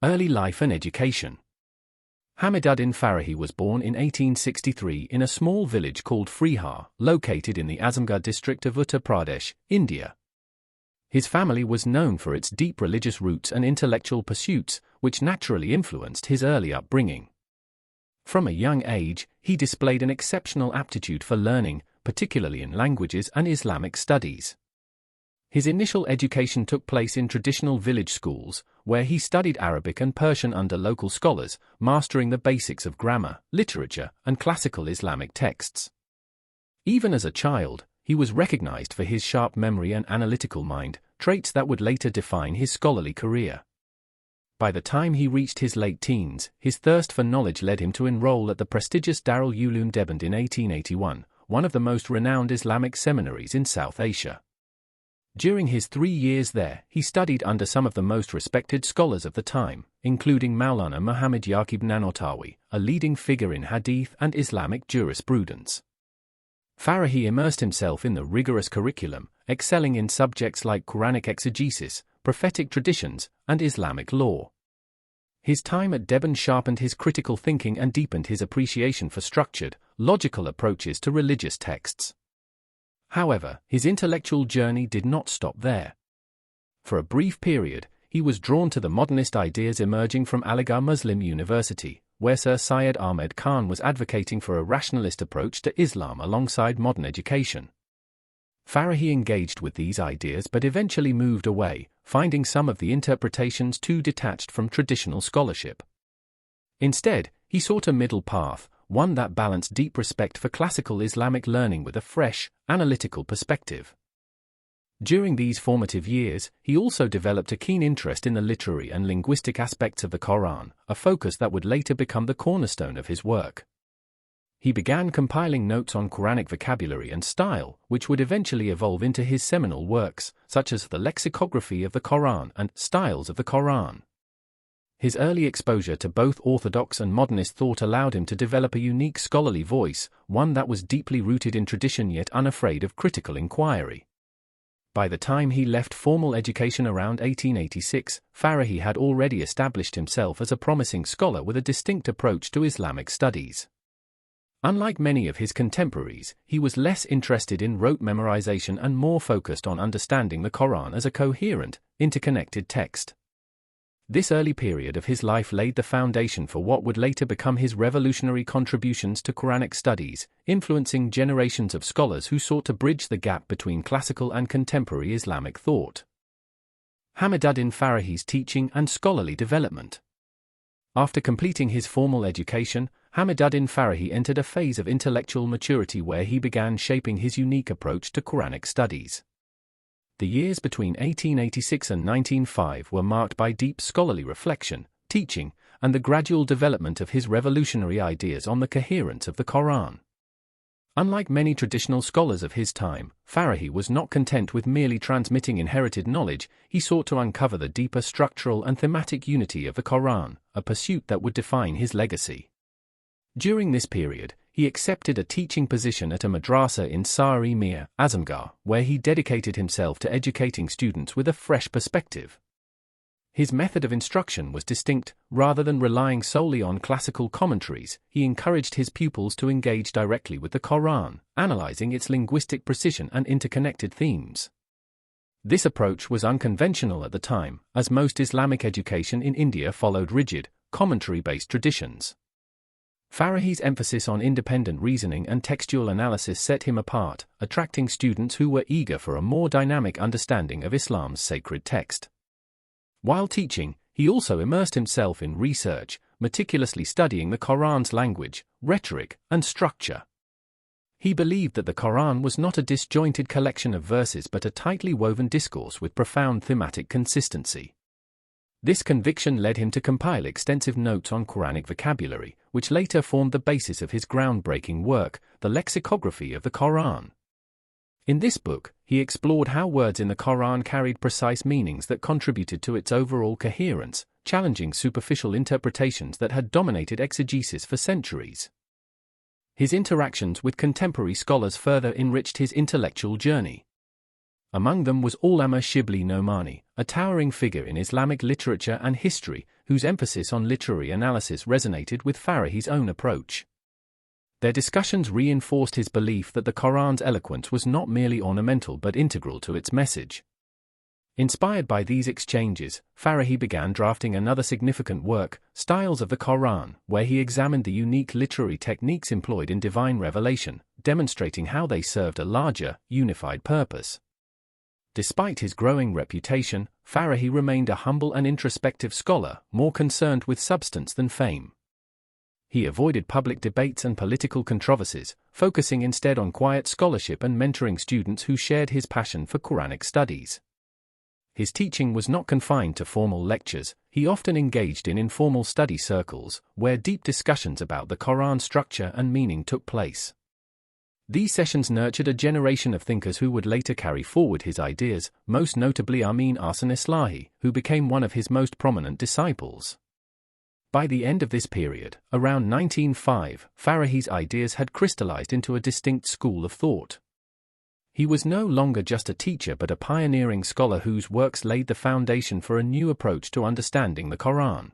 Early life and education. Hamiduddin Farahi was born in 1863 in a small village called Frihar, located in the Azamgarh district of Uttar Pradesh, India. His family was known for its deep religious roots and intellectual pursuits, which naturally influenced his early upbringing. From a young age, he displayed an exceptional aptitude for learning, particularly in languages and Islamic studies. His initial education took place in traditional village schools, where he studied Arabic and Persian under local scholars, mastering the basics of grammar, literature, and classical Islamic texts. Even as a child, he was recognized for his sharp memory and analytical mind, traits that would later define his scholarly career. By the time he reached his late teens, his thirst for knowledge led him to enroll at the prestigious Darul Uloom Deoband in 1881, one of the most renowned Islamic seminaries in South Asia. During his 3 years there, he studied under some of the most respected scholars of the time, including Maulana Muhammad Yaqub Nanotawi, a leading figure in hadith and Islamic jurisprudence. Farahi immersed himself in the rigorous curriculum, excelling in subjects like Quranic exegesis, prophetic traditions, and Islamic law. His time at Deoband sharpened his critical thinking and deepened his appreciation for structured, logical approaches to religious texts. However, his intellectual journey did not stop there. For a brief period, he was drawn to the modernist ideas emerging from Aligarh Muslim University, where Sir Syed Ahmed Khan was advocating for a rationalist approach to Islam alongside modern education. Farahi engaged with these ideas but eventually moved away, finding some of the interpretations too detached from traditional scholarship. Instead, he sought a middle path, one that balanced deep respect for classical Islamic learning with a fresh, analytical perspective. During these formative years, he also developed a keen interest in the literary and linguistic aspects of the Quran, a focus that would later become the cornerstone of his work. He began compiling notes on Quranic vocabulary and style, which would eventually evolve into his seminal works, such as the Lexicography of the Quran and Styles of the Quran. His early exposure to both orthodox and modernist thought allowed him to develop a unique scholarly voice, one that was deeply rooted in tradition yet unafraid of critical inquiry. By the time he left formal education around 1886, Farahi had already established himself as a promising scholar with a distinct approach to Islamic studies. Unlike many of his contemporaries, he was less interested in rote memorization and more focused on understanding the Quran as a coherent, interconnected text. This early period of his life laid the foundation for what would later become his revolutionary contributions to Quranic studies, influencing generations of scholars who sought to bridge the gap between classical and contemporary Islamic thought. Hamiduddin Farahi's teaching and scholarly development. After completing his formal education, Hamiduddin Farahi entered a phase of intellectual maturity where he began shaping his unique approach to Quranic studies. The years between 1886 and 1905 were marked by deep scholarly reflection, teaching, and the gradual development of his revolutionary ideas on the coherence of the Quran. Unlike many traditional scholars of his time, Farahi was not content with merely transmitting inherited knowledge. He sought to uncover the deeper structural and thematic unity of the Quran, a pursuit that would define his legacy. During this period, he accepted a teaching position at a madrasa in Sar-e-Mir, Azamgarh, where he dedicated himself to educating students with a fresh perspective. His method of instruction was distinct. Rather than relying solely on classical commentaries, he encouraged his pupils to engage directly with the Quran, analyzing its linguistic precision and interconnected themes. This approach was unconventional at the time, as most Islamic education in India followed rigid, commentary-based traditions. Farahi's emphasis on independent reasoning and textual analysis set him apart, attracting students who were eager for a more dynamic understanding of Islam's sacred text. While teaching, he also immersed himself in research, meticulously studying the Quran's language, rhetoric, and structure. He believed that the Quran was not a disjointed collection of verses but a tightly woven discourse with profound thematic consistency. This conviction led him to compile extensive notes on Quranic vocabulary, which later formed the basis of his groundbreaking work, the Lexicography of the Quran. In this book, he explored how words in the Quran carried precise meanings that contributed to its overall coherence, challenging superficial interpretations that had dominated exegesis for centuries. His interactions with contemporary scholars further enriched his intellectual journey. Among them was Allama Shibli Nomani, a towering figure in Islamic literature and history, whose emphasis on literary analysis resonated with Farahi's own approach. Their discussions reinforced his belief that the Quran's eloquence was not merely ornamental but integral to its message. Inspired by these exchanges, Farahi began drafting another significant work, Styles of the Quran, where he examined the unique literary techniques employed in divine revelation, demonstrating how they served a larger, unified purpose. Despite his growing reputation, Farahi remained a humble and introspective scholar, more concerned with substance than fame. He avoided public debates and political controversies, focusing instead on quiet scholarship and mentoring students who shared his passion for Quranic studies. His teaching was not confined to formal lectures. He often engaged in informal study circles, where deep discussions about the Quran's structure and meaning took place. These sessions nurtured a generation of thinkers who would later carry forward his ideas, most notably Amin Islahi, who became one of his most prominent disciples. By the end of this period, around 1905, Farahi's ideas had crystallized into a distinct school of thought. He was no longer just a teacher but a pioneering scholar whose works laid the foundation for a new approach to understanding the Quran.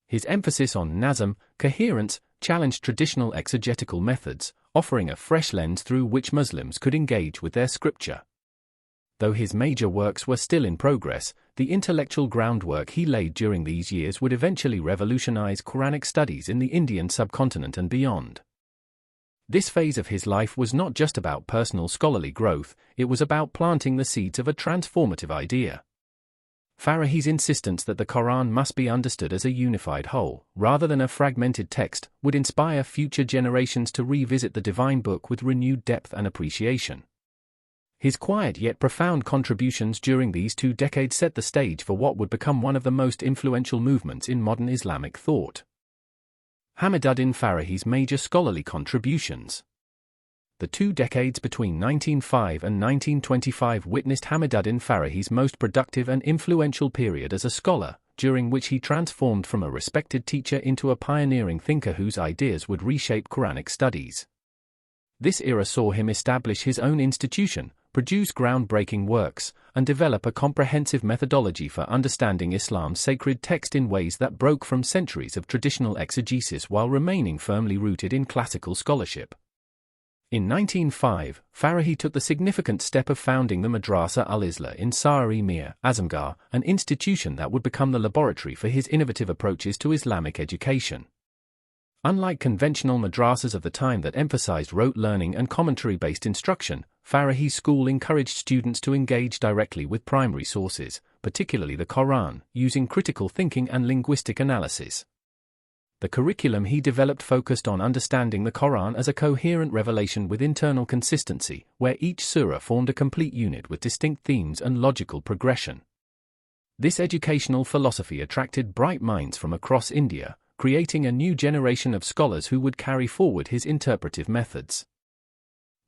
His emphasis on nazm, coherence, challenged traditional exegetical methods, offering a fresh lens through which Muslims could engage with their scripture. Though his major works were still in progress, the intellectual groundwork he laid during these years would eventually revolutionize Quranic studies in the Indian subcontinent and beyond. This phase of his life was not just about personal scholarly growth, it was about planting the seeds of a transformative idea. Farahi's insistence that the Quran must be understood as a unified whole, rather than a fragmented text, would inspire future generations to revisit the divine book with renewed depth and appreciation. His quiet yet profound contributions during these 2 decades set the stage for what would become one of the most influential movements in modern Islamic thought. Hamiduddin Farahi's major scholarly contributions. The 2 decades between 1905 and 1925 witnessed Hamiduddin Farahi's most productive and influential period as a scholar, during which he transformed from a respected teacher into a pioneering thinker whose ideas would reshape Quranic studies. This era saw him establish his own institution, produce groundbreaking works, and develop a comprehensive methodology for understanding Islam's sacred text in ways that broke from centuries of traditional exegesis while remaining firmly rooted in classical scholarship. In 1905, Farahi took the significant step of founding the Madrasa al-Islah in Sar-e-Mir, Azamgarh, an institution that would become the laboratory for his innovative approaches to Islamic education. Unlike conventional madrasas of the time that emphasized rote learning and commentary-based instruction, Farahi's school encouraged students to engage directly with primary sources, particularly the Quran, using critical thinking and linguistic analysis. The curriculum he developed focused on understanding the Quran as a coherent revelation with internal consistency, where each surah formed a complete unit with distinct themes and logical progression. This educational philosophy attracted bright minds from across India, creating a new generation of scholars who would carry forward his interpretive methods.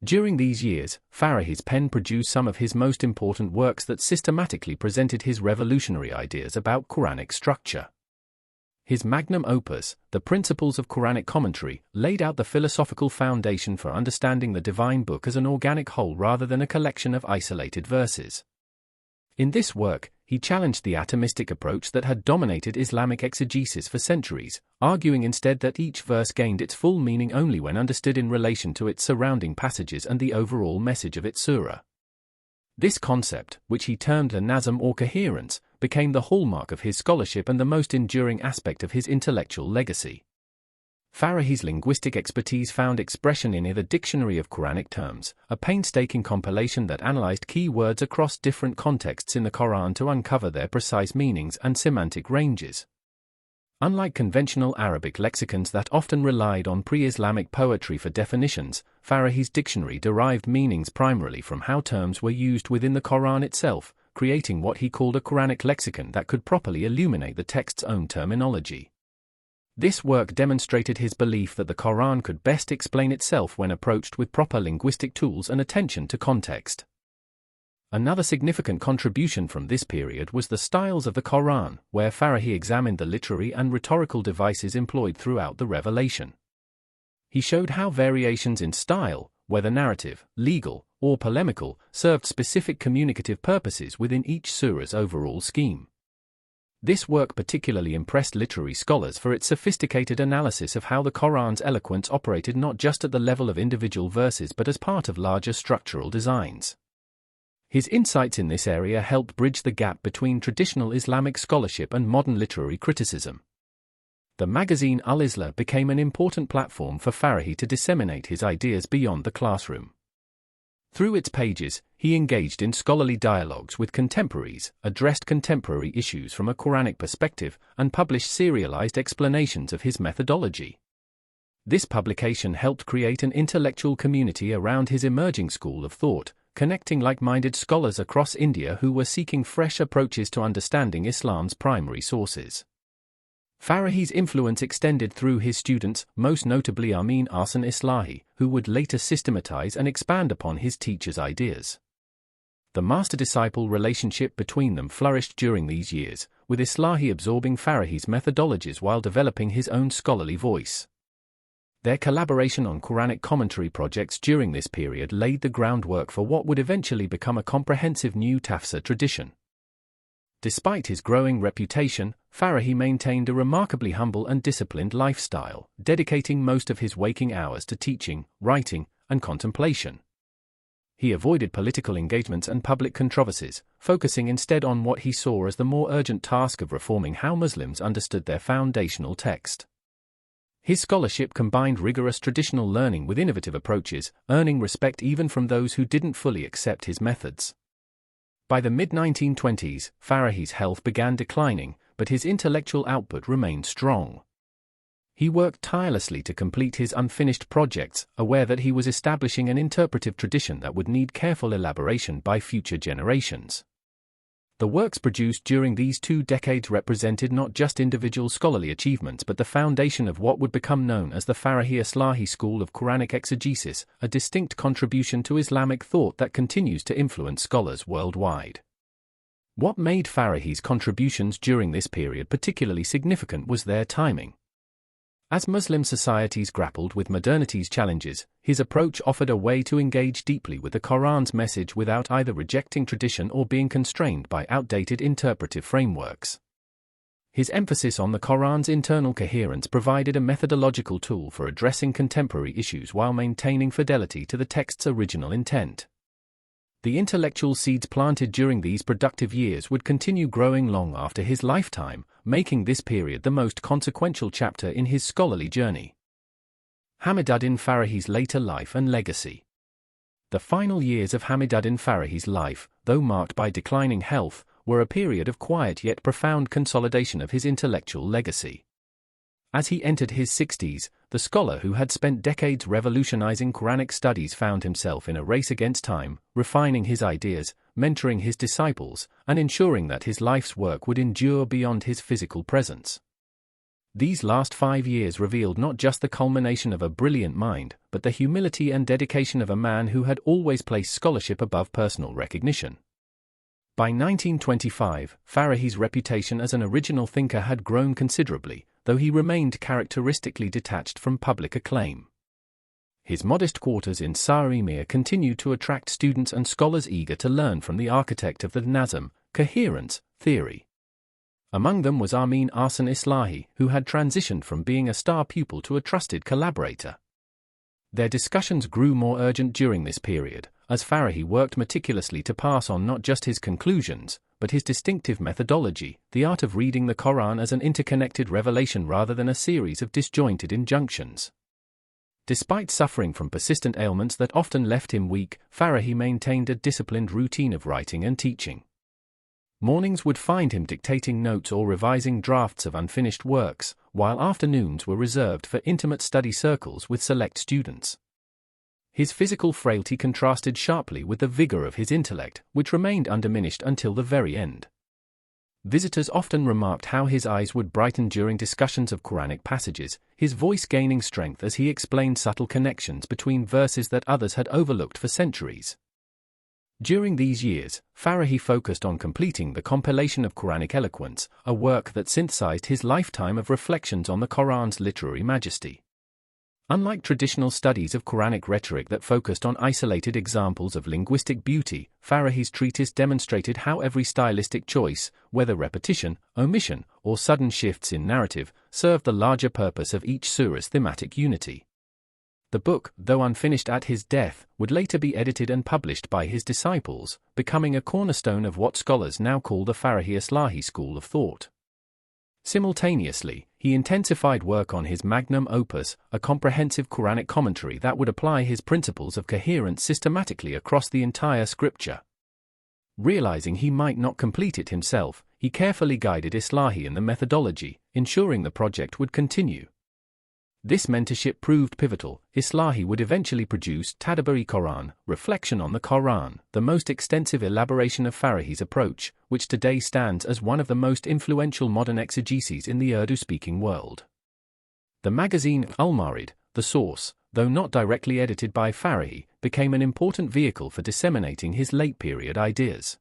During these years, Farahi's pen produced some of his most important works that systematically presented his revolutionary ideas about Quranic structure. His magnum opus, The Principles of Quranic Commentary, laid out the philosophical foundation for understanding the divine book as an organic whole rather than a collection of isolated verses. In this work, he challenged the atomistic approach that had dominated Islamic exegesis for centuries, arguing instead that each verse gained its full meaning only when understood in relation to its surrounding passages and the overall message of its surah. This concept, which he termed the nazm or coherence, became the hallmark of his scholarship and the most enduring aspect of his intellectual legacy. Farahi's linguistic expertise found expression in the Dictionary of Quranic Terms, a painstaking compilation that analyzed key words across different contexts in the Quran to uncover their precise meanings and semantic ranges. Unlike conventional Arabic lexicons that often relied on pre-Islamic poetry for definitions, Farahi's dictionary derived meanings primarily from how terms were used within the Quran itself, creating what he called a Quranic lexicon that could properly illuminate the text's own terminology. This work demonstrated his belief that the Quran could best explain itself when approached with proper linguistic tools and attention to context. Another significant contribution from this period was the Styles of the Quran, where Farahi examined the literary and rhetorical devices employed throughout the revelation. He showed how variations in style, whether narrative, legal, or polemical, served specific communicative purposes within each surah's overall scheme. This work particularly impressed literary scholars for its sophisticated analysis of how the Quran's eloquence operated not just at the level of individual verses but as part of larger structural designs. His insights in this area helped bridge the gap between traditional Islamic scholarship and modern literary criticism. The magazine Al-Islah became an important platform for Farahi to disseminate his ideas beyond the classroom. Through its pages, he engaged in scholarly dialogues with contemporaries, addressed contemporary issues from a Quranic perspective, and published serialized explanations of his methodology. This publication helped create an intellectual community around his emerging school of thought, connecting like-minded scholars across India who were seeking fresh approaches to understanding Islam's primary sources. Farahi's influence extended through his students, most notably Amin Ahsan Islahi, who would later systematize and expand upon his teacher's ideas. The master-disciple relationship between them flourished during these years, with Islahi absorbing Farahi's methodologies while developing his own scholarly voice. Their collaboration on Quranic commentary projects during this period laid the groundwork for what would eventually become a comprehensive new tafsir tradition. Despite his growing reputation, Farahi maintained a remarkably humble and disciplined lifestyle, dedicating most of his waking hours to teaching, writing, and contemplation. He avoided political engagements and public controversies, focusing instead on what he saw as the more urgent task of reforming how Muslims understood their foundational text. His scholarship combined rigorous traditional learning with innovative approaches, earning respect even from those who didn't fully accept his methods. By the mid-1920s, Farahi's health began declining, but his intellectual output remained strong. He worked tirelessly to complete his unfinished projects, aware that he was establishing an interpretive tradition that would need careful elaboration by future generations. The works produced during these 2 decades represented not just individual scholarly achievements but the foundation of what would become known as the Farahi-Islahi school of Quranic exegesis, a distinct contribution to Islamic thought that continues to influence scholars worldwide. What made Farahi's contributions during this period particularly significant was their timing. As Muslim societies grappled with modernity's challenges, his approach offered a way to engage deeply with the Quran's message without either rejecting tradition or being constrained by outdated interpretive frameworks. His emphasis on the Quran's internal coherence provided a methodological tool for addressing contemporary issues while maintaining fidelity to the text's original intent. The intellectual seeds planted during these productive years would continue growing long after his lifetime, making this period the most consequential chapter in his scholarly journey. Hamiduddin Farahi's later life and legacy. The final years of Hamiduddin Farahi's life, though marked by declining health, were a period of quiet yet profound consolidation of his intellectual legacy. As he entered his 60s, the scholar who had spent decades revolutionizing Quranic studies found himself in a race against time, refining his ideas, mentoring his disciples, and ensuring that his life's work would endure beyond his physical presence. These last 5 years revealed not just the culmination of a brilliant mind, but the humility and dedication of a man who had always placed scholarship above personal recognition. By 1925, Farahi's reputation as an original thinker had grown considerably, though he remained characteristically detached from public acclaim. His modest quarters in Sarimir continued to attract students and scholars eager to learn from the architect of the Nazm, coherence, theory. Among them was Amin Ahsan Islahi, who had transitioned from being a star pupil to a trusted collaborator. Their discussions grew more urgent during this period, as Farahi worked meticulously to pass on not just his conclusions, but his distinctive methodology, the art of reading the Quran as an interconnected revelation rather than a series of disjointed injunctions. Despite suffering from persistent ailments that often left him weak, Farahi maintained a disciplined routine of writing and teaching. Mornings would find him dictating notes or revising drafts of unfinished works, while afternoons were reserved for intimate study circles with select students. His physical frailty contrasted sharply with the vigor of his intellect, which remained undiminished until the very end. Visitors often remarked how his eyes would brighten during discussions of Quranic passages, his voice gaining strength as he explained subtle connections between verses that others had overlooked for centuries. During these years, Farahi focused on completing the compilation of Quranic eloquence, a work that synthesized his lifetime of reflections on the Quran's literary majesty. Unlike traditional studies of Quranic rhetoric that focused on isolated examples of linguistic beauty, Farahi's treatise demonstrated how every stylistic choice, whether repetition, omission, or sudden shifts in narrative, served the larger purpose of each surah's thematic unity. The book, though unfinished at his death, would later be edited and published by his disciples, becoming a cornerstone of what scholars now call the Farahi-Islahi school of thought. Simultaneously, he intensified work on his magnum opus, a comprehensive Quranic commentary that would apply his principles of coherence systematically across the entire scripture. Realizing he might not complete it himself, he carefully guided Islahi in the methodology, ensuring the project would continue. This mentorship proved pivotal. Islahi would eventually produce Tadabbur-e-Quran, Reflection on the Quran, the most extensive elaboration of Farahi's approach, which today stands as one of the most influential modern exegeses in the Urdu-speaking world. The magazine Al-Marid, the source, though not directly edited by Farahi, became an important vehicle for disseminating his late-period ideas.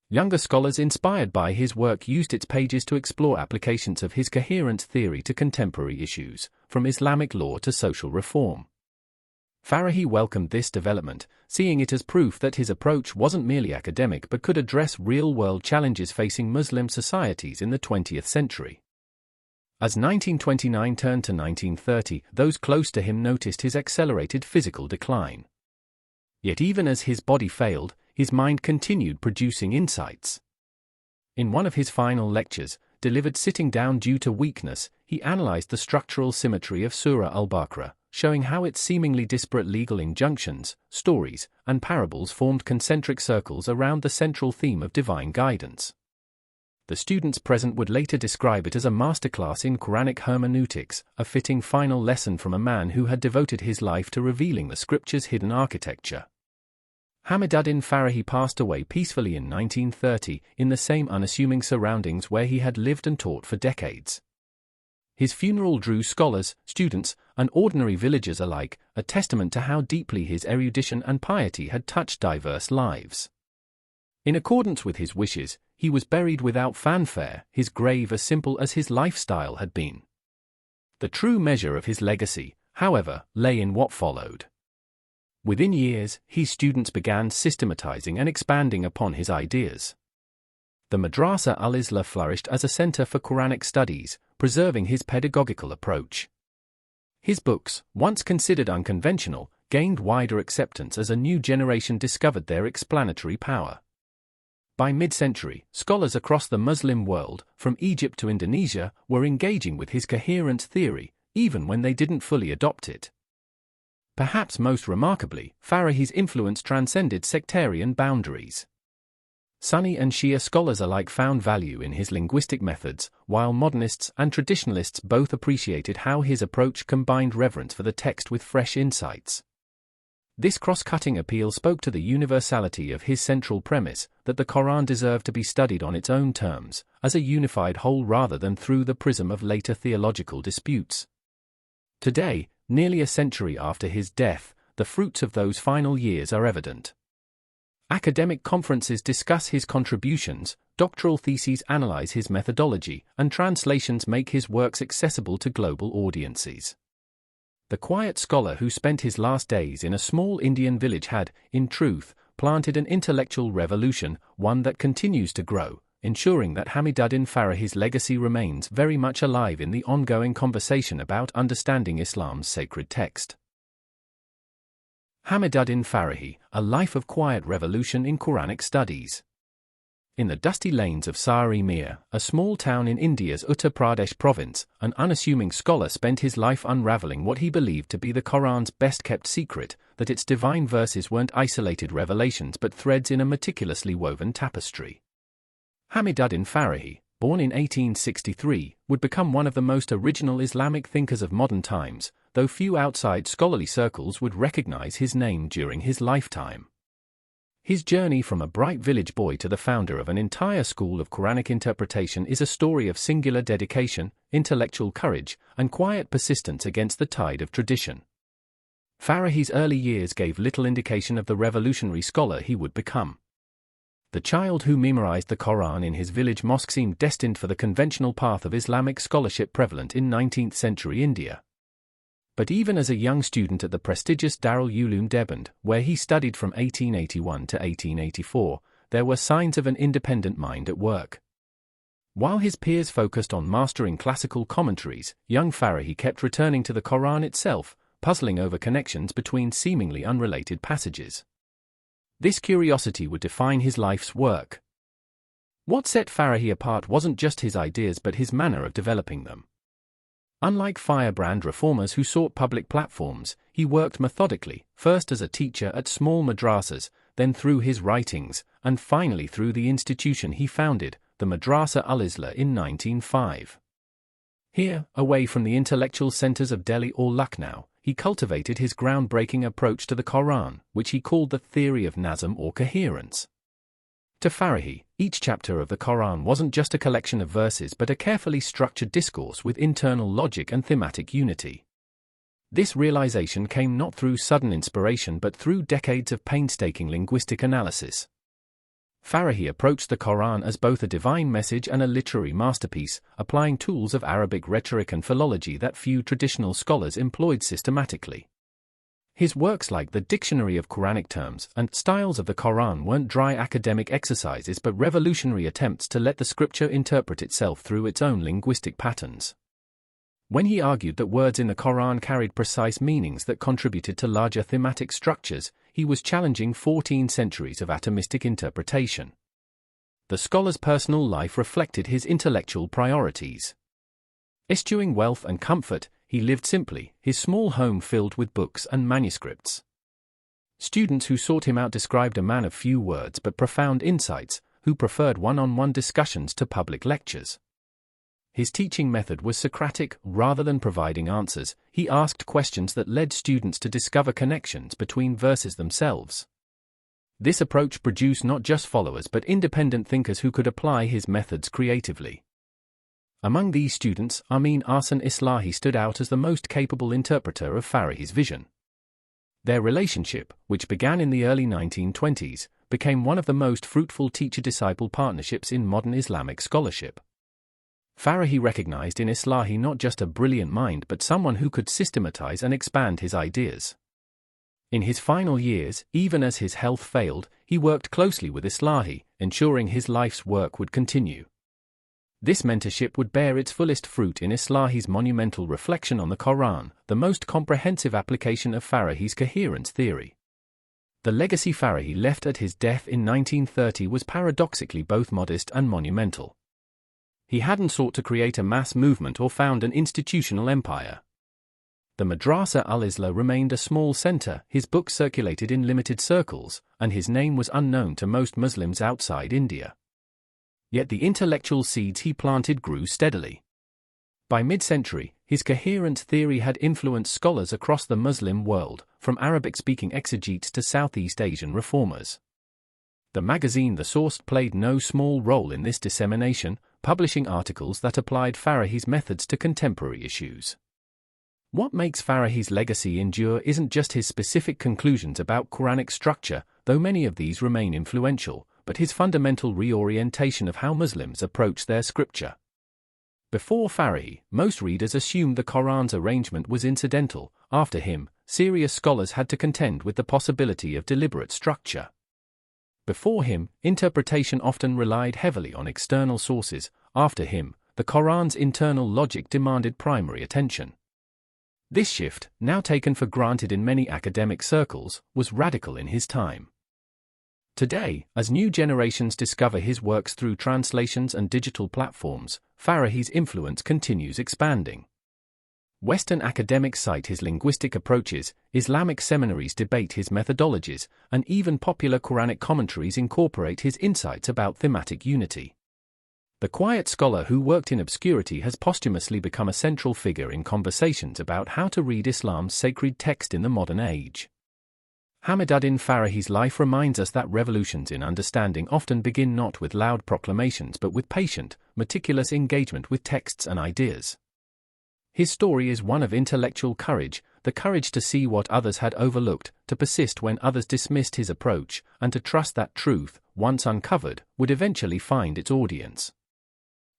Younger scholars inspired by his work used its pages to explore applications of his coherence theory to contemporary issues, from Islamic law to social reform. Farahi welcomed this development, seeing it as proof that his approach wasn't merely academic but could address real-world challenges facing Muslim societies in the 20th century. As 1929 turned to 1930, those close to him noticed his accelerated physical decline. Yet even as his body failed, his mind continued producing insights. In one of his final lectures, delivered sitting down due to weakness, he analyzed the structural symmetry of Surah Al-Baqarah, showing how its seemingly disparate legal injunctions, stories, and parables formed concentric circles around the central theme of divine guidance. The students present would later describe it as a masterclass in Quranic hermeneutics, a fitting final lesson from a man who had devoted his life to revealing the scripture's hidden architecture. Hamiduddin Farahi passed away peacefully in 1930, in the same unassuming surroundings where he had lived and taught for decades. His funeral drew scholars, students, and ordinary villagers alike, a testament to how deeply his erudition and piety had touched diverse lives. In accordance with his wishes, he was buried without fanfare, his grave as simple as his lifestyle had been. The true measure of his legacy, however, lay in what followed. Within years, his students began systematizing and expanding upon his ideas. The Madrasa al-Islah flourished as a center for Quranic studies, preserving his pedagogical approach. His books, once considered unconventional, gained wider acceptance as a new generation discovered their explanatory power. By mid-century, scholars across the Muslim world, from Egypt to Indonesia, were engaging with his coherence theory, even when they didn't fully adopt it. Perhaps most remarkably, Farahi's influence transcended sectarian boundaries. Sunni and Shia scholars alike found value in his linguistic methods, while modernists and traditionalists both appreciated how his approach combined reverence for the text with fresh insights. This cross-cutting appeal spoke to the universality of his central premise, that the Quran deserved to be studied on its own terms, as a unified whole rather than through the prism of later theological disputes. Today, nearly a century after his death, the fruits of those final years are evident. Academic conferences discuss his contributions, doctoral theses analyze his methodology, and translations make his works accessible to global audiences. The quiet scholar who spent his last days in a small Indian village had, in truth, planted an intellectual revolution, one that continues to grow, ensuring that Hamiduddin Farahi's legacy remains very much alive in the ongoing conversation about understanding Islam's sacred text. Hamiduddin Farahi, a life of quiet revolution in Quranic studies. In the dusty lanes of Sari-Mir, a small town in India's Uttar Pradesh province, an unassuming scholar spent his life unraveling what he believed to be the Quran's best-kept secret, that its divine verses weren't isolated revelations but threads in a meticulously woven tapestry. Hamiduddin Farahi, born in 1863, would become one of the most original Islamic thinkers of modern times, though few outside scholarly circles would recognize his name during his lifetime. His journey from a bright village boy to the founder of an entire school of Quranic interpretation is a story of singular dedication, intellectual courage, and quiet persistence against the tide of tradition. Farahi's early years gave little indication of the revolutionary scholar he would become. The child who memorized the Quran in his village mosque seemed destined for the conventional path of Islamic scholarship prevalent in 19th-century India. But even as a young student at the prestigious Darul Uloom Deoband, where he studied from 1881 to 1884, there were signs of an independent mind at work. While his peers focused on mastering classical commentaries, young Farahi kept returning to the Quran itself, puzzling over connections between seemingly unrelated passages. This curiosity would define his life's work. What set Farahi apart wasn't just his ideas but his manner of developing them. Unlike firebrand reformers who sought public platforms, he worked methodically, first as a teacher at small madrasas, then through his writings, and finally through the institution he founded, the Madrasa al-Islah in 1905. Here, away from the intellectual centers of Delhi or Lucknow, he cultivated his groundbreaking approach to the Quran, which he called the theory of Nazm or coherence. To Farahi, each chapter of the Quran wasn't just a collection of verses but a carefully structured discourse with internal logic and thematic unity. This realization came not through sudden inspiration but through decades of painstaking linguistic analysis. Farahi approached the Quran as both a divine message and a literary masterpiece, applying tools of Arabic rhetoric and philology that few traditional scholars employed systematically. His works like the Dictionary of Quranic Terms and Styles of the Quran weren't dry academic exercises but revolutionary attempts to let the scripture interpret itself through its own linguistic patterns. When he argued that words in the Quran carried precise meanings that contributed to larger thematic structures, he was challenging 14 centuries of atomistic interpretation. The scholar's personal life reflected his intellectual priorities. Eschewing wealth and comfort, he lived simply, his small home filled with books and manuscripts. Students who sought him out described a man of few words but profound insights, who preferred one-on-one discussions to public lectures. His teaching method was Socratic. Rather than providing answers, he asked questions that led students to discover connections between verses themselves. This approach produced not just followers but independent thinkers who could apply his methods creatively. Among these students, Amin Ahsan Islahi stood out as the most capable interpreter of Farahi's vision. Their relationship, which began in the early 1920s, became one of the most fruitful teacher-disciple partnerships in modern Islamic scholarship. Farahi recognized in Islahi not just a brilliant mind but someone who could systematize and expand his ideas. In his final years, even as his health failed, he worked closely with Islahi, ensuring his life's work would continue. This mentorship would bear its fullest fruit in Islahi's monumental reflection on the Quran, the most comprehensive application of Farahi's coherence theory. The legacy Farahi left at his death in 1930 was paradoxically both modest and monumental. He hadn't sought to create a mass movement or found an institutional empire. The Madrasa al-Islah remained a small center, his books circulated in limited circles, and his name was unknown to most Muslims outside India. Yet the intellectual seeds he planted grew steadily. By mid-century, his coherence theory had influenced scholars across the Muslim world, from Arabic-speaking exegetes to Southeast Asian reformers. The magazine The Source played no small role in this dissemination, publishing articles that applied Farahi's methods to contemporary issues. What makes Farahi's legacy endure isn't just his specific conclusions about Quranic structure, though many of these remain influential, but his fundamental reorientation of how Muslims approach their scripture. Before Farahi, most readers assumed the Quran's arrangement was incidental. After him, serious scholars had to contend with the possibility of deliberate structure. Before him, interpretation often relied heavily on external sources. After him, the Quran's internal logic demanded primary attention. This shift, now taken for granted in many academic circles, was radical in his time. Today, as new generations discover his works through translations and digital platforms, Farahi's influence continues expanding. Western academics cite his linguistic approaches, Islamic seminaries debate his methodologies, and even popular Quranic commentaries incorporate his insights about thematic unity. The quiet scholar who worked in obscurity has posthumously become a central figure in conversations about how to read Islam's sacred text in the modern age. Hamiduddin Farahi's life reminds us that revolutions in understanding often begin not with loud proclamations but with patient, meticulous engagement with texts and ideas. His story is one of intellectual courage, the courage to see what others had overlooked, to persist when others dismissed his approach, and to trust that truth, once uncovered, would eventually find its audience.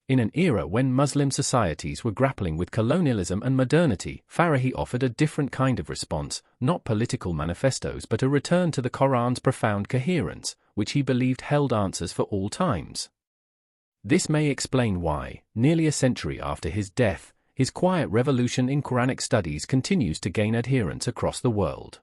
In an era when Muslim societies were grappling with colonialism and modernity, Farahi offered a different kind of response, not political manifestos but a return to the Quran's profound coherence, which he believed held answers for all times. This may explain why, nearly a century after his death, his quiet revolution in Quranic studies continues to gain adherents across the world.